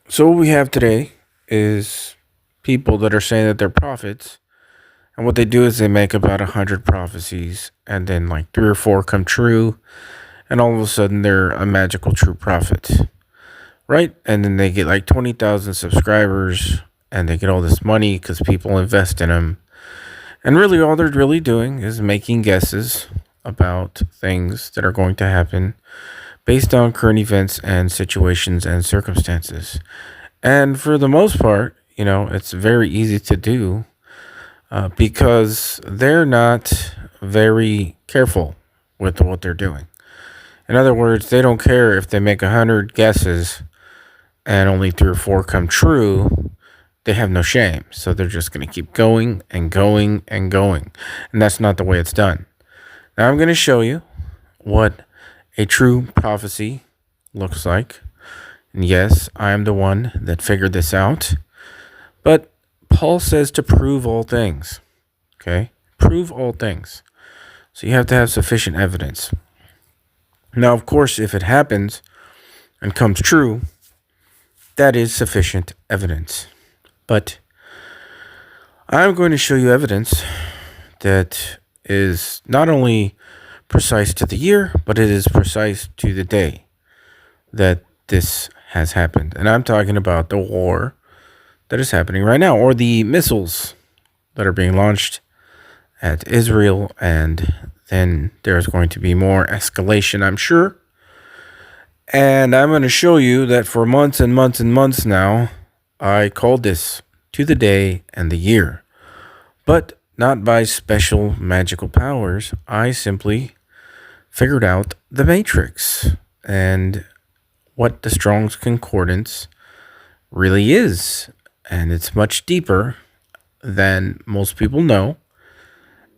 So what we have today is people that are saying that they're prophets, and what they do is they make about 100 prophecies, and then like three or four come true, and all of a sudden they're a magical true prophet, right? And then they get like 20,000 subscribers, and they get all this money because people invest in them. And really, all they're really doing is making guesses about things that are going to happen based on current events and situations and circumstances. And for the most part, it's very easy to do because they're not very careful with what they're doing. In other words, they don't care if they make 100 guesses and only three or four come true. They have no shame. So they're just going to keep going and going and going. And that's not the way it's done. Now I'm going to show you what a true prophecy looks like. And yes, I am the one that figured this out. But Paul says to prove all things. Okay? Prove all things. So you have to have sufficient evidence. Now, of course, if it happens and comes true, that is sufficient evidence. But I'm going to show you evidence that is not only precise to the year, but it is precise to the day that this has happened. And I'm talking about the war that is happening right now, or the missiles that are being launched at Israel. And then there's going to be more escalation, I'm sure. And I'm going to show you that for months and months and months now, I called this to the day and the year. But not by special magical powers. I simply figured out the matrix and what the Strong's Concordance really is. And it's much deeper than most people know.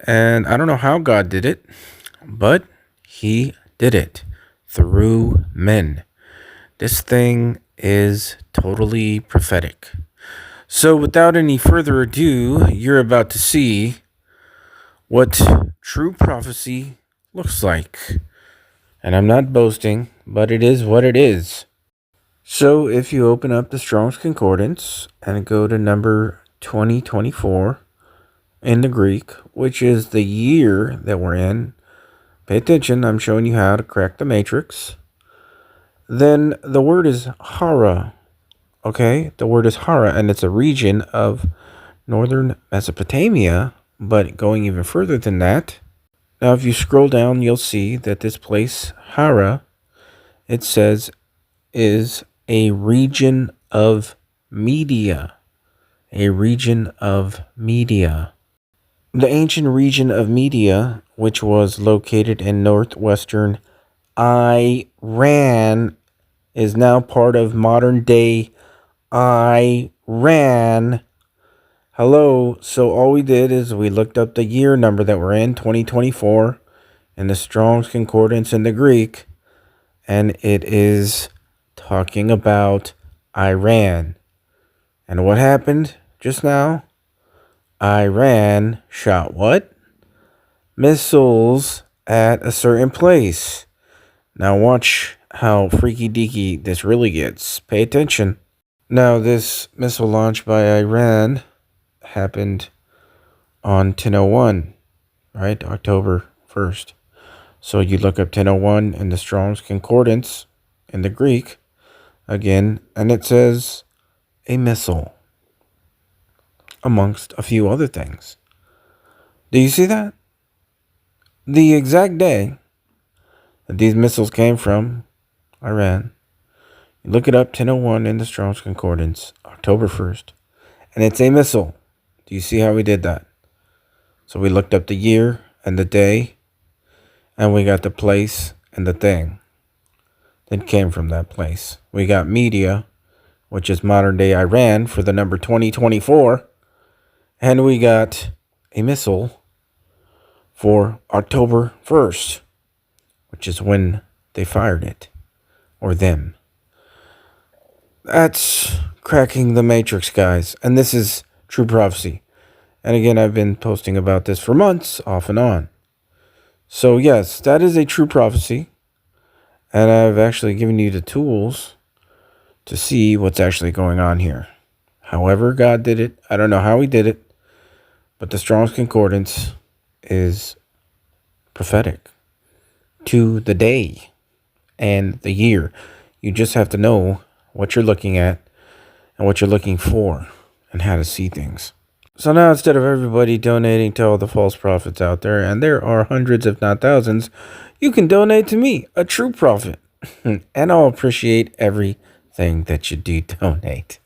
And I don't know how God did it, but he did it through men. This thing is totally prophetic. So without any further ado, you're about to see what true prophecy looks like. And I'm not boasting, but it is what it is. So if you open up the Strong's Concordance and go to number 2024 in the Greek, which is the year that we're in, pay attention, I'm showing you how to crack the matrix. Then the word is Hara. Okay, the word is Hara, and it's a region of northern Mesopotamia, but going even further than that. Now, if you scroll down, you'll see that this place, Hara, it says, is a region of Media. A region of Media. The ancient region of Media, which was located in northwestern Iran, is now part of modern day Iran. Hello. So all we did is we looked up the year number that we're in, 2024, in the Strong's Concordance in the Greek, and it is talking about Iran. And what happened just now? Iran shot what? Missiles at a certain place. Now watch how freaky deaky this really gets. Pay attention. Now this missile launch by Iran happened on 10:01, right? October 1st. So you look up 10:01 in the Strong's Concordance in the Greek again, and it says a missile amongst a few other things. Do you see that? The exact day that these missiles came from Iran. You look it up, 10:01 in the Strong's Concordance, October 1st, and it's a missile. Do you see how we did that? So we looked up the year and the day, and we got the place and the thing that came from that place. We got Media, which is modern day Iran, for the number 2024, and we got a missile for October 1st, which is when they fired it, or them. That's cracking the matrix, guys, and this is true prophecy. And again, I've been posting about this for months, off and on. So yes, that is a true prophecy, and I've actually given you the tools to see what's actually going on here. However God did it, I don't know how he did it, but the Strong's Concordance is prophetic to the day and the year. You just have to know what you're looking at and what you're looking for and how to see things. So now, instead of everybody donating to all the false prophets out there, and there are hundreds if not thousands, you can donate to me, a true prophet. And I'll appreciate everything that you do donate.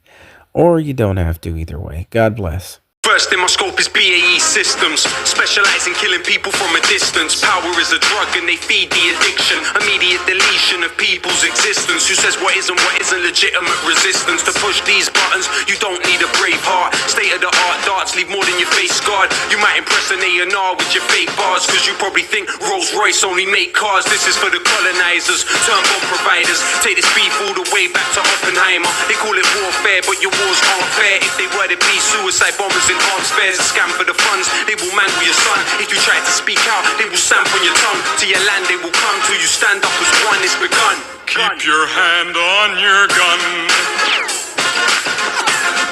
Or you don't have to, either way. God bless. First in my scope is BAE Systems, specialize in killing people from a distance. Power is a drug and they feed the addiction. Immediate deletion of people's existence. Who says what isn't legitimate resistance? To push these buttons, you don't need a brave heart. State of the art darts leave more than your face scarred. You might impress an A&R with your fake bars, cause you probably think Rolls Royce only make cars. This is for the colonizers, turn bomb providers. Take this beef all the way back to Oppenheimer. They call it warfare, but your wars aren't fair. If they were to be suicide bombers in arms fairs, a scam for the funds. They will mangle your son. If you try to speak out, they will stamp on your tongue. To your land they will come till you stand up as one. It's begun. Keep your hand on your gun.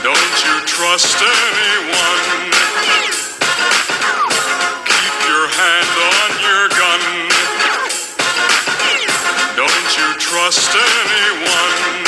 Don't you trust anyone. Keep your hand on your gun. Don't you trust anyone.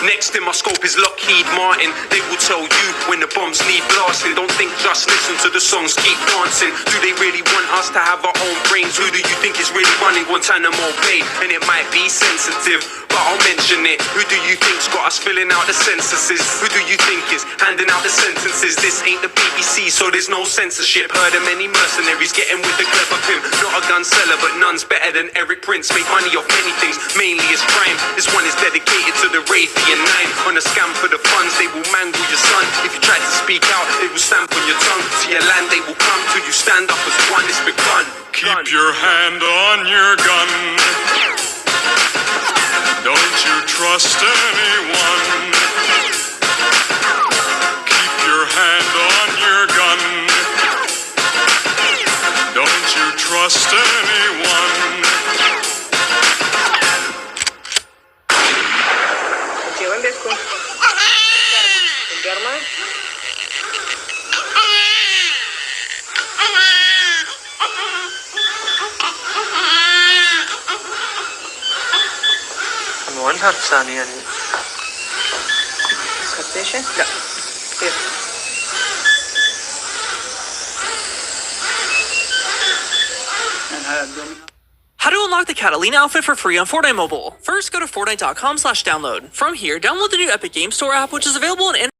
Next in my scope is Lockheed Martin. They will tell you when the bombs need blasting. Don't think, just listen to the songs, keep dancing. Do they really want us to have our own brains? Who do you think is really running Guantanamo Bay? And it might be sensitive, but I'll mention it. Who do you think's got us filling out the censuses? Who do you think is handing out the sentences? This ain't the BBC, so there's no censorship. Heard of many mercenaries getting with the clever pimp. Not a gun seller, but none's better than Eric Prince. Make money off many things, mainly it's crime. This one is dedicated to the Raytheon 9. On a scam for the funds, they will mangle your son. If you try to speak out, they will stamp on your tongue. To your land they will come till you stand up as one. It's begun. Keep your hand on your gun. Don't you trust anyone. Keep your hand on your gun. Don't you trust anyone. عنها بثانية يعني قديش؟ لا كيف؟ How to unlock the Catalina outfit for free on Fortnite Mobile. First, go to Fortnite.com/download. From here, download the new Epic Game Store app, which is available in